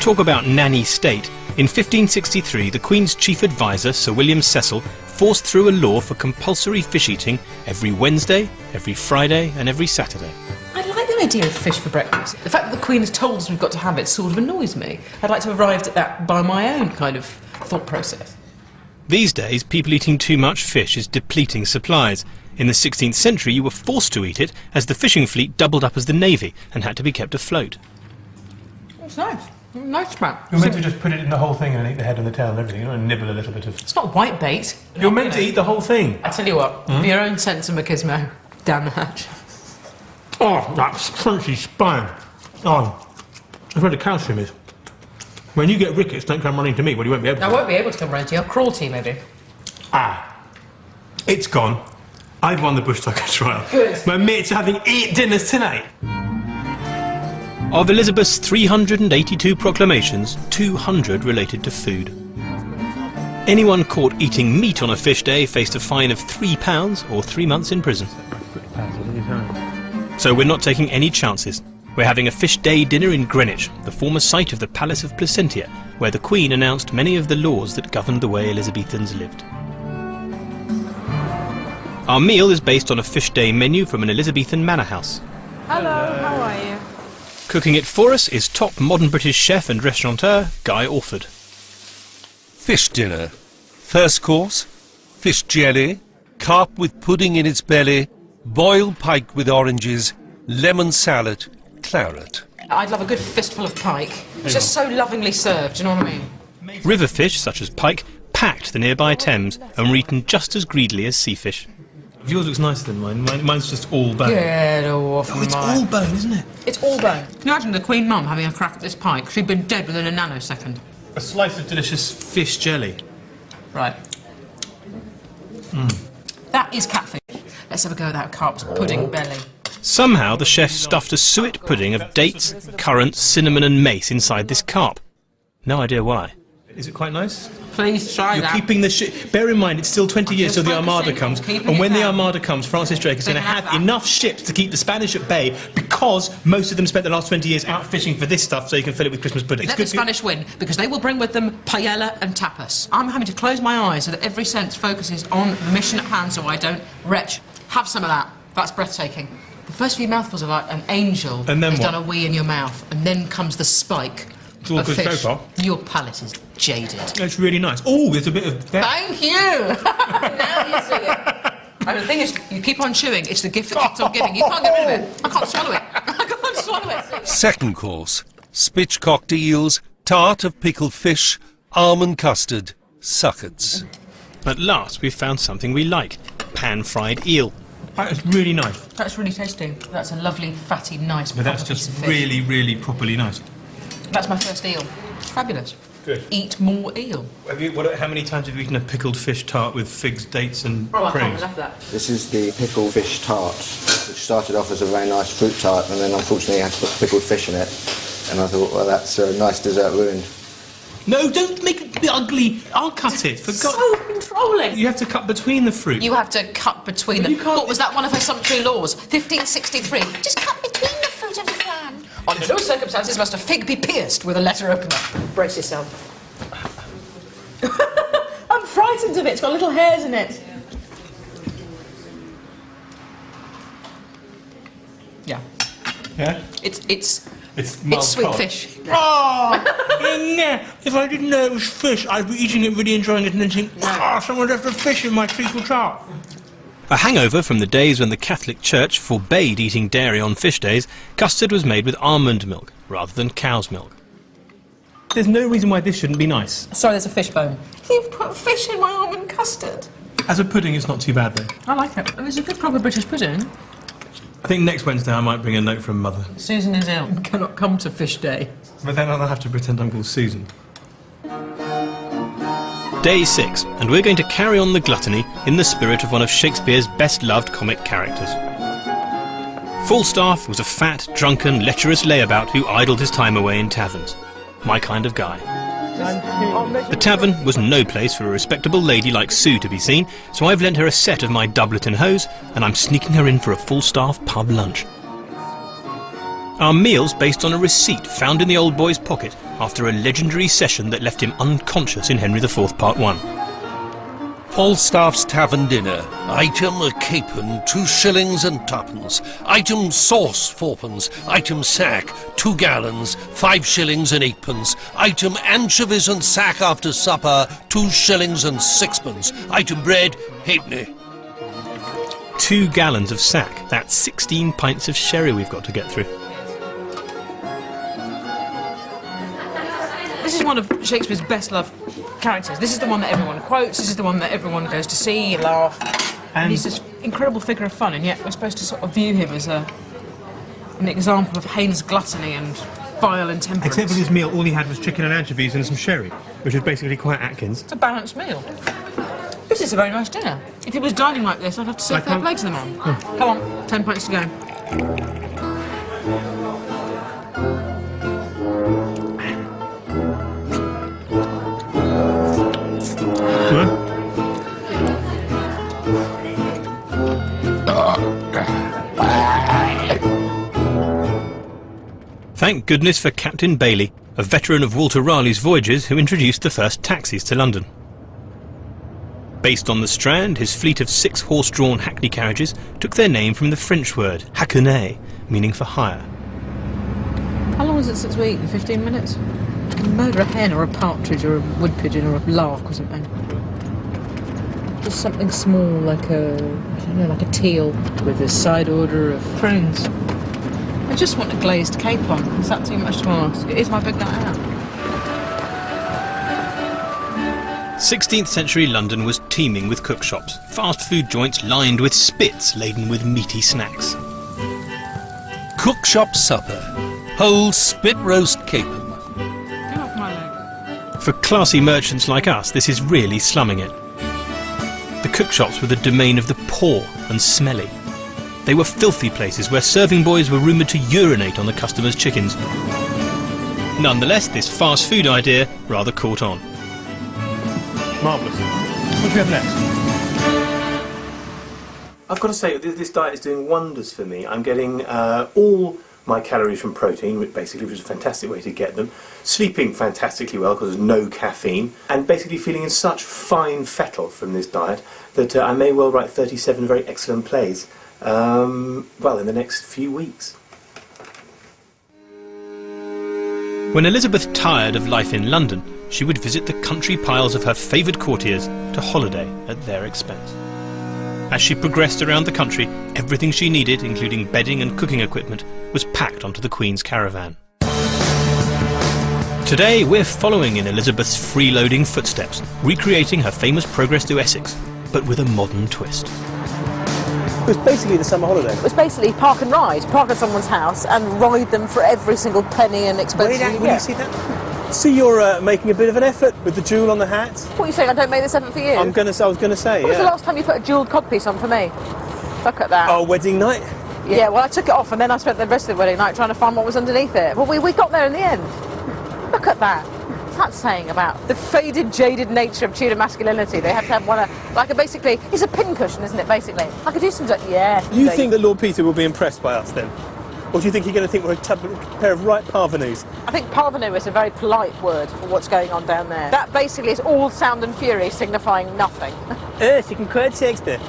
Talk about nanny state. In 1563, the Queen's chief advisor, Sir William Cecil, forced through a law for compulsory fish eating every Wednesday, every Friday and every Saturday. I like the idea of fish for breakfast. The fact that the Queen has told us we've got to have it sort of annoys me. I'd like to have arrived at that by my own kind of thought process. These days, people eating too much fish is depleting supplies. In the 16th century, you were forced to eat it as the fishing fleet doubled up as the navy and had to be kept afloat. It's nice. Nice man. You're meant to just put it in the whole thing and eat the head and the tail and everything. You know, and nibble a little bit of... It's not white bait. You're meant to eat the whole thing. I tell you what, for your own sense of machismo, down the hatch. Oh, that crunchy spine. Oh, that's where the calcium is. When you get rickets, don't come running to me. Well, you won't be able to. I won't be able to come round to you. I'll crawl to you, maybe. Ah, it's gone. I've won the bush tucker trial. Good. My mates are having 8 dinners tonight. Of Elizabeth's 382 proclamations, 200 related to food. Anyone caught eating meat on a fish day faced a fine of £3 or 3 months in prison. So we're not taking any chances. We're having a fish day dinner in Greenwich, the former site of the Palace of Placentia, where the Queen announced many of the laws that governed the way Elizabethans lived. Our meal is based on a fish day menu from an Elizabethan manor house. Hello, how are you? Cooking it for us is top modern British chef and restaurateur Guy Orford. Fish dinner. First course, fish jelly, carp with pudding in its belly, boiled pike with oranges, lemon salad, claret. I'd love a good fistful of pike. It's just so lovingly served, do you know what I mean? River fish, such as pike, packed the nearby Thames and were eaten just as greedily as sea fish. Yours looks nicer than mine. Mine's just all bone. Get off Oh, it's all bone, isn't it? It's all bone. Can you imagine the Queen Mum having a crack at this pike? She'd been dead within a nanosecond. A slice of delicious fish jelly. Right. That is catfish. Let's have a go at that carp's pudding belly. Somehow the chef stuffed a suet pudding of dates, currants, cinnamon and mace inside this carp. No idea why. Is it quite nice? Please try You're that. keeping the ship. Bear in mind, it's still 20 years till the Armada comes. And when the Armada comes, Francis Drake is going to have enough ships to keep the Spanish at bay because most of them spent the last 20 years out fishing for this stuff so you can fill it with Christmas pudding. Let the Spanish win, because they will bring with them paella and tapas. I'm having to close my eyes so that every sense focuses on the mission at hand so I don't retch. Have some of that. That's breathtaking. The first few mouthfuls are like an angel And then has what? done a wee in your mouth, and then comes the spike It's all of good so fish. far. Your palate is jaded. It's really nice. Oh, there's a bit of... Thank you! Now you see it. And the thing is, you keep on chewing. It's the gift that keeps on giving. You can't get rid of it. I can't swallow it. I can't swallow it. Second course, spitchcocked eels, tart of pickled fish, almond custard, suckets. At last, we've found something we like. Pan-fried eel. That's really nice. That's really tasty. That's a lovely, fatty, nice But that's proper piece just of fish. really, really properly nice. That's my first eel. It's fabulous. Good. Eat more eel. How many times have you eaten a pickled fish tart with figs, dates and Oh, I can't prunes? enough of that. This is the pickled fish tart, which started off as a very nice fruit tart, and then unfortunately I had to put pickled fish in it. And I thought, well, that's a nice dessert ruined. No, don't make it be ugly. I'll cut it. For God. So controlling. You have to cut between the fruit. You have to cut between them. What was that one of her sumptuary laws? 1563. Just cut between the fruit of the fan. Under no circumstances must a fig be pierced with a letter opener. Brace yourself. I'm frightened of it. It's got little hairs in it. Yeah. Yeah? It's mild sweet cod. fish. Oh, yeah. If I didn't know it was fish, I'd be eating it, really enjoying it, and then think, someone left a fish in my treacle tart. A hangover from the days when the Catholic Church forbade eating dairy on fish days, custard was made with almond milk rather than cow's milk. There's no reason why this shouldn't be nice. Sorry, there's a fish bone. You've put fish in my almond custard. As a pudding, it's not too bad, though. I like it. It's a good proper British pudding. I think next Wednesday I might bring a note from Mother. Susan is ill and cannot come to fish day. But then I'll have to pretend I'm called Susan. Day 6, and we're going to carry on the gluttony in the spirit of one of Shakespeare's best-loved comic characters. Falstaff was a fat, drunken, lecherous layabout who idled his time away in taverns. My kind of guy. The tavern was no place for a respectable lady like Sue to be seen, so I've lent her a set of my doublet and hose, and I'm sneaking her in for a Falstaff pub lunch. Our meal's based on a receipt found in the old boy's pocket after a legendary session that left him unconscious in Henry IV Part 1. Falstaff's tavern dinner. Item a capon, 2 shillings and 2pence. Item sauce, 4pence. Item sack, 2 gallons, 5 shillings and 8pence. Item anchovies and sack after supper, 2 shillings and 6pence. Item bread, halfpenny. 2 gallons of sack. That's 16 pints of sherry we've got to get through. This is one of Shakespeare's best-loved characters. This is the one that everyone quotes. This is the one that everyone goes to see, laugh. And he's this incredible figure of fun, and yet we're supposed to sort of view him as an example of heinous gluttony and vile intemperance. Except for this meal, all he had was chicken and anchovies and some sherry, which is basically quite Atkins. It's a balanced meal. This is a very nice dinner. If he was dining like this, I'd have to say fair play to the man. Come on, 10 pints to go. Thank goodness for Captain Bailey, a veteran of Walter Raleigh's voyages who introduced the first taxis to London. Based on the Strand, his fleet of 6 horse-drawn hackney carriages took their name from the French word hackney, meaning for hire. How long is it since we eaten? 15 minutes? Murder a hen or a partridge or a wood pigeon or a lark or something. Just something small like I don't know, like a teal with a side order of prunes. I just want a glazed capon. Is that too much to ask? It is my big night out. 16th century London was teeming with cook shops, fast food joints lined with spits laden with meaty snacks. Cook shop supper. Whole spit roast capon. Get off my leg. For classy merchants like us, this is really slumming it. The cook shops were the domain of the poor and smelly. They were filthy places where serving boys were rumoured to urinate on the customers' chickens. Nonetheless, this fast food idea rather caught on. Marvellous. What do we have next? I've got to say, this diet is doing wonders for me. I'm getting all my calories from protein, which is a fantastic way to get them, sleeping fantastically well because there's no caffeine, and basically feeling in such fine fettle from this diet that I may well write 37 very excellent plays, in the next few weeks. When Elizabeth tired of life in London, she would visit the country piles of her favoured courtiers to holiday at their expense. As she progressed around the country, everything she needed, including bedding and cooking equipment, was packed onto the Queen's caravan. Today we're following in Elizabeth's freeloading footsteps, recreating her famous progress to Essex, but with a modern twist. It was basically the summer holiday. It was basically park and ride. Park at someone's house and ride them for every single penny and expense you Will you get. see that? See, you're making a bit of an effort with the jewel on the hat. What are you saying? I don't make this effort for you? I was going to say, When was the last time you put a jewelled codpiece on for me? Look at that. Oh, wedding night? Yeah, well, I took it off and then I spent the rest of the wedding night trying to find what was underneath it. Well, we got there in the end. Look at that. What's that saying about the faded, jaded nature of Tudor masculinity? They have to have one, basically, it's a pincushion, isn't it, basically? I could do some, You think that Lord Peter will be impressed by us then? Or do you think he's going to think we're a pair of right parvenus? I think parvenu is a very polite word for what's going on down there. That basically is all sound and fury signifying nothing. Yes, you can quote Shakespeare.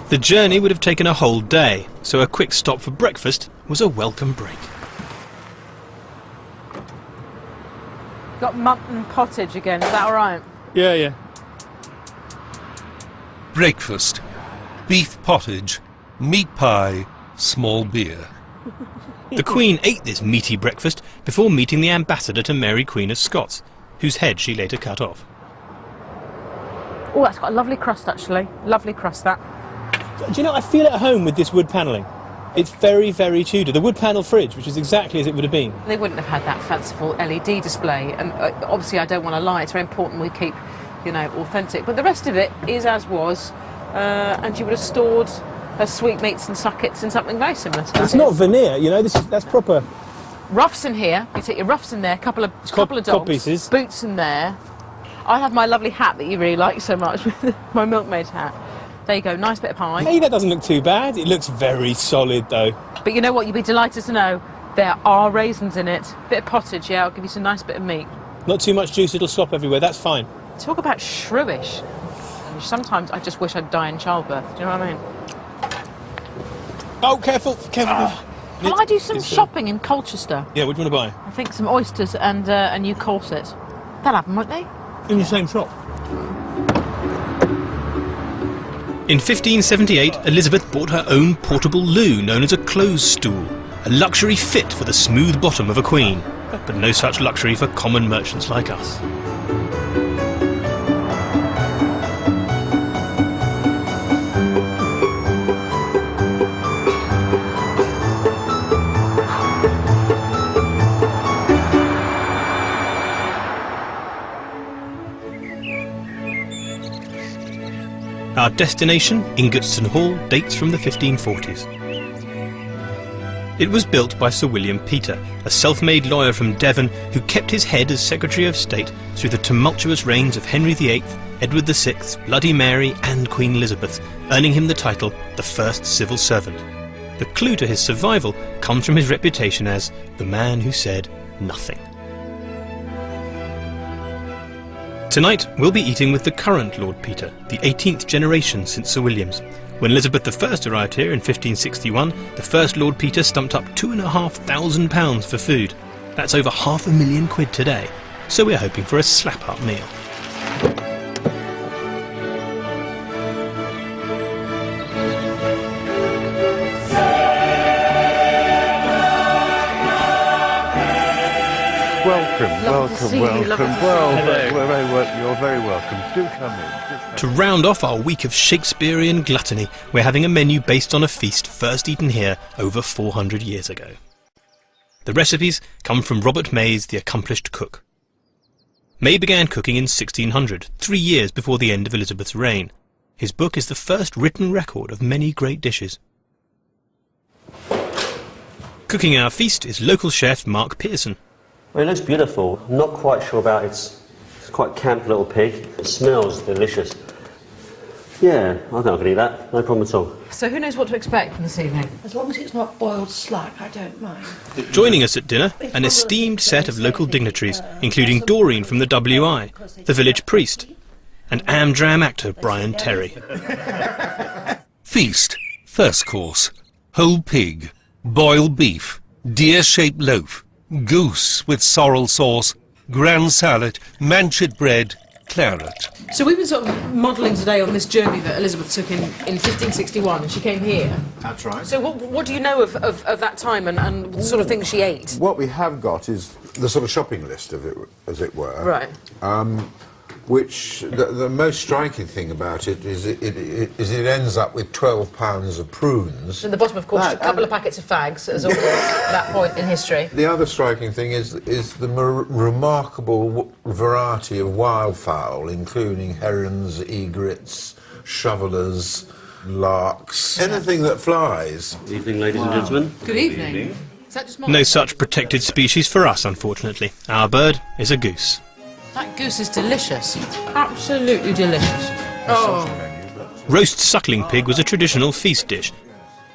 The journey would have taken a whole day, so a quick stop for breakfast was a welcome break. Got mutton pottage again, is that all right? Yeah. Breakfast. Beef pottage, meat pie, small beer. The Queen ate this meaty breakfast before meeting the ambassador to Mary Queen of Scots, whose head she later cut off. Oh, that's got a lovely crust, actually. Lovely crust, that. Do you know, I feel at home with this wood panelling. It's very, very Tudor. The wood panel fridge, which is exactly as it would have been. They wouldn't have had that fanciful LED display, and obviously I don't want to lie, it's very important we keep, authentic. But the rest of it is as was, and she would have stored her sweetmeats and suckets in something very similar to that. It's not veneer, that's proper. Ruffs in here, you take your ruffs in there, couple of dogs, pieces. Boots in there. I have my lovely hat that you really like so much, my milkmaid's hat. There you go, nice bit of pie. Hey, that doesn't look too bad. It looks very solid, though. But you know what? You'd be delighted to know there are raisins in it. Bit of pottage, yeah. I'll give you some nice bit of meat. Not too much juice, it'll slop everywhere. That's fine. Talk about shrewish. Sometimes I just wish I'd die in childbirth. Do you know what I mean? Oh, careful. Can I do some shopping in Colchester? Yeah, what do you want to buy? I think some oysters and a new corset. They'll have them, won't they? In the same shop. In 1578, Elizabeth bought her own portable loo known as a clothes stool, a luxury fit for the smooth bottom of a queen, but no such luxury for common merchants like us. Our destination, Ingatestone Hall, dates from the 1540s. It was built by Sir William Peter, a self-made lawyer from Devon who kept his head as Secretary of State through the tumultuous reigns of Henry VIII, Edward VI, Bloody Mary and Queen Elizabeth, earning him the title the First Civil Servant. The clue to his survival comes from his reputation as the man who said nothing. Tonight, we'll be eating with the current Lord Peter, the 18th generation since Sir William's. When Elizabeth I arrived here in 1561, the first Lord Peter stumped up £2,500 for food. That's over £500,000 today, so we're hoping for a slap-up meal. Welcome. You're very welcome. Do come in. To round off our week of Shakespearean gluttony, we're having a menu based on a feast first eaten here over 400 years ago. The recipes come from Robert Mays, the accomplished cook. May began cooking in 1600, 3 years before the end of Elizabeth's reign. His book is the first written record of many great dishes. Cooking our feast is local chef Mark Pearson. Well, it looks beautiful. I'm not quite sure about its It's quite camp little pig. It smells delicious. Yeah, I think I can eat that. No problem at all. So who knows what to expect from this evening? As long as it's not boiled slack, I don't mind. Joining us at dinner, an esteemed set of local dignitaries, including Doreen from the WI, the village priest, and Amdram actor Brian Terry. Feast. First course. Whole pig. Boiled beef. Deer-shaped loaf. Goose with sorrel sauce. Grand salad. Manchet bread. Claret. So we've been sort of modelling today on this journey that Elizabeth took in 1561, and she came here. That's right. So what do you know of that time and the sort of things she ate? What we have got is the sort of shopping list of it, as it were. Right. Which the most striking thing about it is it ends up with £12 of prunes. At the bottom, of course, a couple of packets of fags, as always, at that point in history. The other striking thing is the remarkable variety of wildfowl, including herons, egrets, shovelers, larks, anything that flies. Good evening, ladies and gentlemen. Good evening. Is that just No such protected species for us, unfortunately. Our bird is a goose. That goose is delicious. Absolutely delicious. Oh. Roast suckling pig was a traditional feast dish,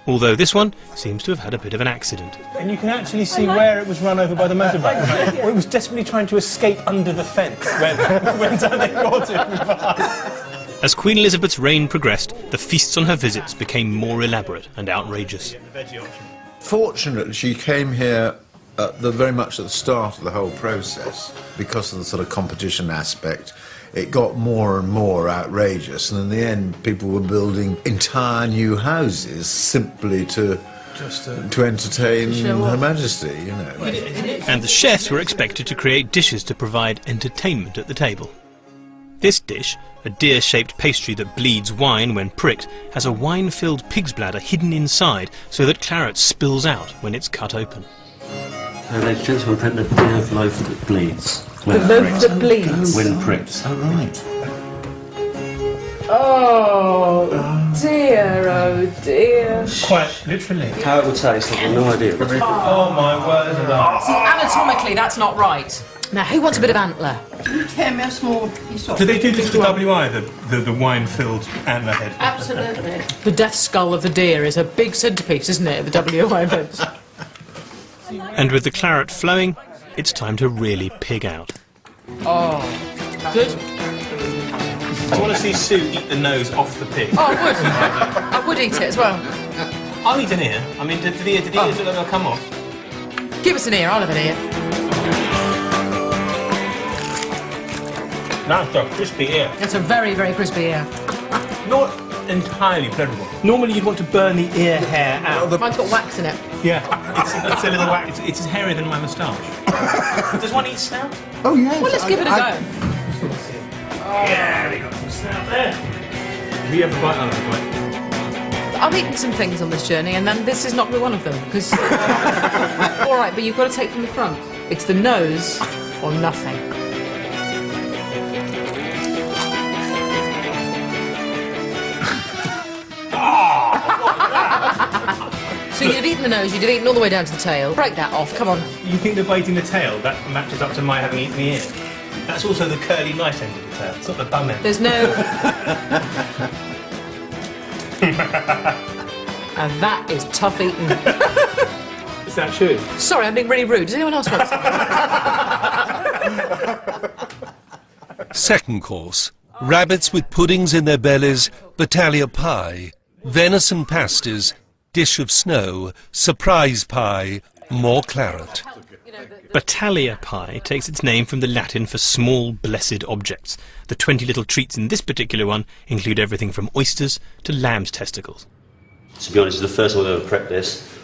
although this one seems to have had a bit of an accident. And you can actually see where it was run over by the motorbike. Or it was desperately trying to escape under the fence when they got it. As Queen Elizabeth's reign progressed, the feasts on her visits became more elaborate and outrageous. Fortunately, she came here very much at the start of the whole process. Because of the sort of competition aspect, it got more and more outrageous, and in the end people were building entire new houses simply to entertain Her Majesty, you know. And the chefs were expected to create dishes to provide entertainment at the table. This dish, a deer-shaped pastry that bleeds wine when pricked, has a wine-filled pig's bladder hidden inside so that claret spills out when it's cut open. Ladies and gentlemen, print the deer loaf that bleeds. The loaf that bleeds? When pricked. Oh, right. Oh dear. Quite literally. How it would taste, I've got no idea. Oh my word. See, anatomically, that's not right. Now, who wants a bit of antler? Can you tear me a small piece off? Do they do this to WI, the wine-filled antler head? Absolutely. The death skull of the deer is a big centrepiece, isn't it, at the WI events? And with the claret flowing, it's time to really pig out. Oh, good. I want to see Sue eat the nose off the pig. Oh, I would. I would eat it as well. I'll eat an ear. I mean, did the ears come off? Give us an ear, I'll have an ear. That's a crispy ear. It's a very, very crispy ear. Not entirely pleasurable. Normally you'd want to burn the ear hair out. Mine's got wax in it. Yeah, it's a little wax. It's hairier than my moustache. Does one eat snout? Oh, yes. Well, let's give it a go. Yeah, we got some snout there. Have you ever bite on that, I've eaten some things on this journey, and then this is not one of them. Because all right, but you've got to take from the front. It's the nose or nothing. So you'd have eaten the nose, you'd have eaten all the way down to the tail. Break that off, come on. You think that biting the tail, that matches up to my having eaten the ear? That's also the curly nice end of the tail. It's not the bum end. There's no... And that is tough eating. Is that true? Sorry, I'm being really rude. Does anyone else want some? Second course. Rabbits with puddings in their bellies, battaglia pie, venison pasties, dish of snow, surprise pie, more claret. Battaglia pie takes its name from the Latin for small blessed objects. The 20 little treats in this particular one include everything from oysters to lamb's testicles. To be honest, it's the first time I've ever prepped this.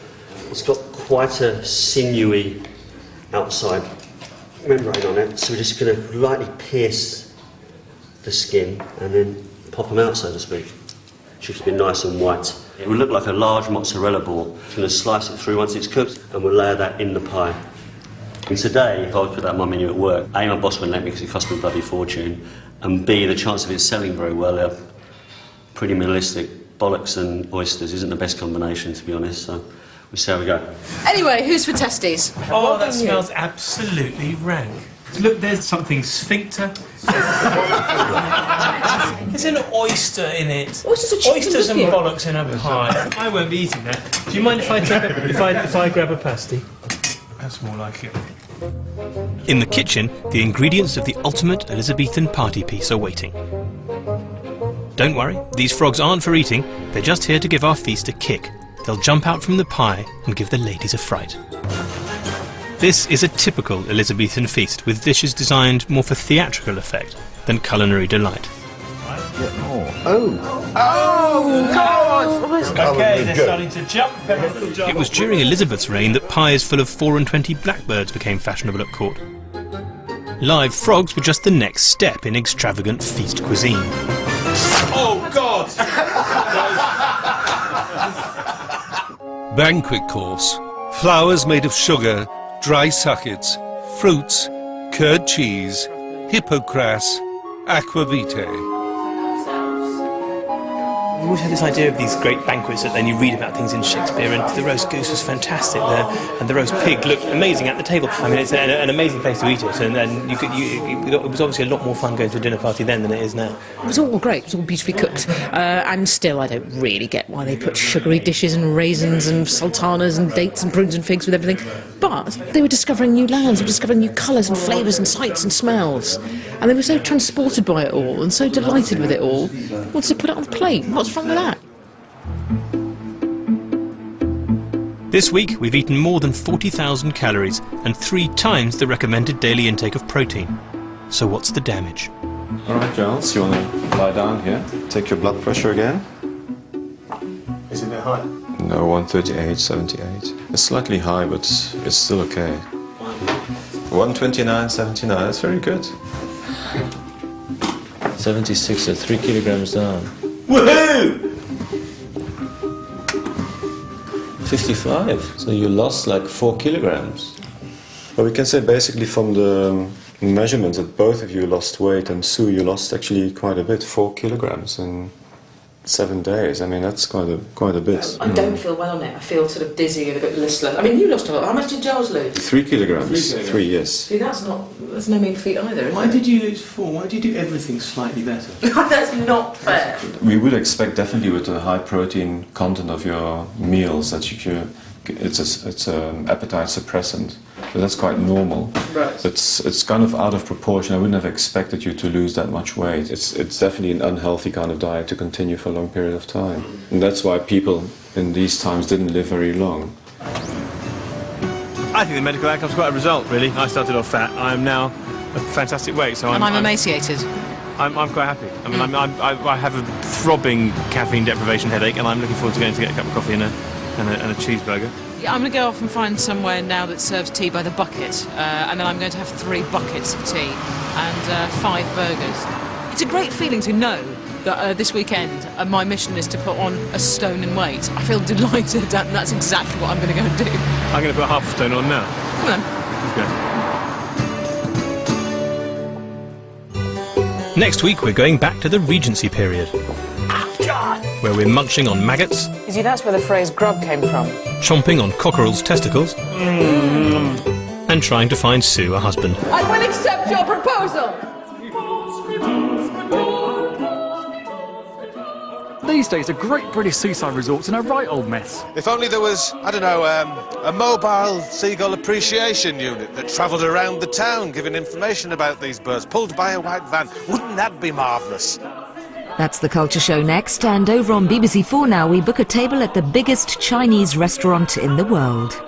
It's got quite a sinewy outside membrane on it, so we're just going to lightly pierce the skin and then pop them out, so to speak. Should be nice and white. It will look like a large mozzarella ball. We're going to slice it through once it's cooked, and we'll layer that in the pie. And today, if I would put that on my menu at work, A, my boss wouldn't let me because it cost me a bloody fortune, and B, the chance of it selling very well, they're pretty minimalistic. Bollocks and oysters isn't the best combination, to be honest, so We'll see how we go. Anyway, who's for testes? Oh, that smells absolutely rank. Look, there's something sphincter. There's an oyster in it. Oysters and bollocks in a pie. I won't be eating that. Do you mind if I grab a pasty? That's more like it. In the kitchen, the ingredients of the ultimate Elizabethan party piece are waiting. Don't worry, these frogs aren't for eating. They're just here to give our feast a kick. They'll jump out from the pie and give the ladies a fright. This is a typical Elizabethan feast, with dishes designed more for theatrical effect than culinary delight. Oh, God! Okay, they're starting to jump. It was during Elizabeth's reign that pies full of 4 and 20 blackbirds became fashionable at court. Live frogs were just the next step in extravagant feast cuisine. Oh, God! Banquet course. Flowers made of sugar, dry suckets, fruits, curd cheese, hippocras, aquavitae. We always had this idea of these great banquets that then you read about things in Shakespeare, and the roast goose was fantastic there, and the roast pig looked amazing at the table. I mean, it's an amazing place to eat it, and it was obviously a lot more fun going to a dinner party then than it is now. It was all great, it was all beautifully cooked, and still I don't really get why they put sugary dishes and raisins and sultanas and dates and prunes and figs with everything, but they were discovering new lands, they were discovering new colours and flavours and sights and smells, and they were so transported by it all and so delighted with it all, they wanted to put it on the plate. What's wrong with that? This week we've eaten more than 40,000 calories and 3 times the recommended daily intake of protein. So what's the damage? All right, Giles, you want to lie down here? Take your blood pressure again. Is it a bit high? No, 138, 78. It's slightly high, but it's still okay. 129, 79, that's very good. 76, so 3 kilograms down. Woohoo! 55, so you lost like 4 kilograms. Well, we can say basically from the measurements that both of you lost weight, and Sue, you lost actually quite a bit, 4 kilograms in 7 days. I mean, that's quite a bit. I don't feel well on it. I feel sort of dizzy and a bit listless. I mean, you lost a lot. How much did Giles lose? 3 kilograms. 3, yes. See, that's no mean feat either. Why did you lose 4? Why did you do everything slightly better? That's not fair. We would expect definitely with the high protein content of your meals that it's an appetite suppressant. So that's quite normal. Right. It's kind of out of proportion. I wouldn't have expected you to lose that much weight. It's definitely an unhealthy kind of diet to continue for a long period of time. And that's why people in these times didn't live very long. I think the medical outcome's quite a result, really. I started off fat. I am now a fantastic weight, so I'm emaciated. I'm quite happy. I mean, I have a throbbing caffeine deprivation headache, and I'm looking forward to going to get a cup of coffee and a cheeseburger. Yeah, I'm going to go off and find somewhere now that serves tea by the bucket, and then I'm going to have 3 buckets of tea and 5 burgers. It's a great feeling to know that this weekend my mission is to put on a stone in weight. I feel delighted, and that's exactly what I'm going to go and do. I'm going to put half a stone on now. Come on. Let's go. Next week we're going back to the Regency period, where we're munching on maggots. You see, that's where the phrase grub came from. Chomping on cockerel's testicles. And trying to find Sue a husband. I will accept your proposal. These days, the great British seaside resorts in a right old mess. If only there was, I don't know, a mobile seagull appreciation unit that travelled around the town giving information about these birds, pulled by a white van. Wouldn't that be marvellous? That's the Culture Show next, and over on BBC 4 now we book a table at the biggest Chinese restaurant in the world.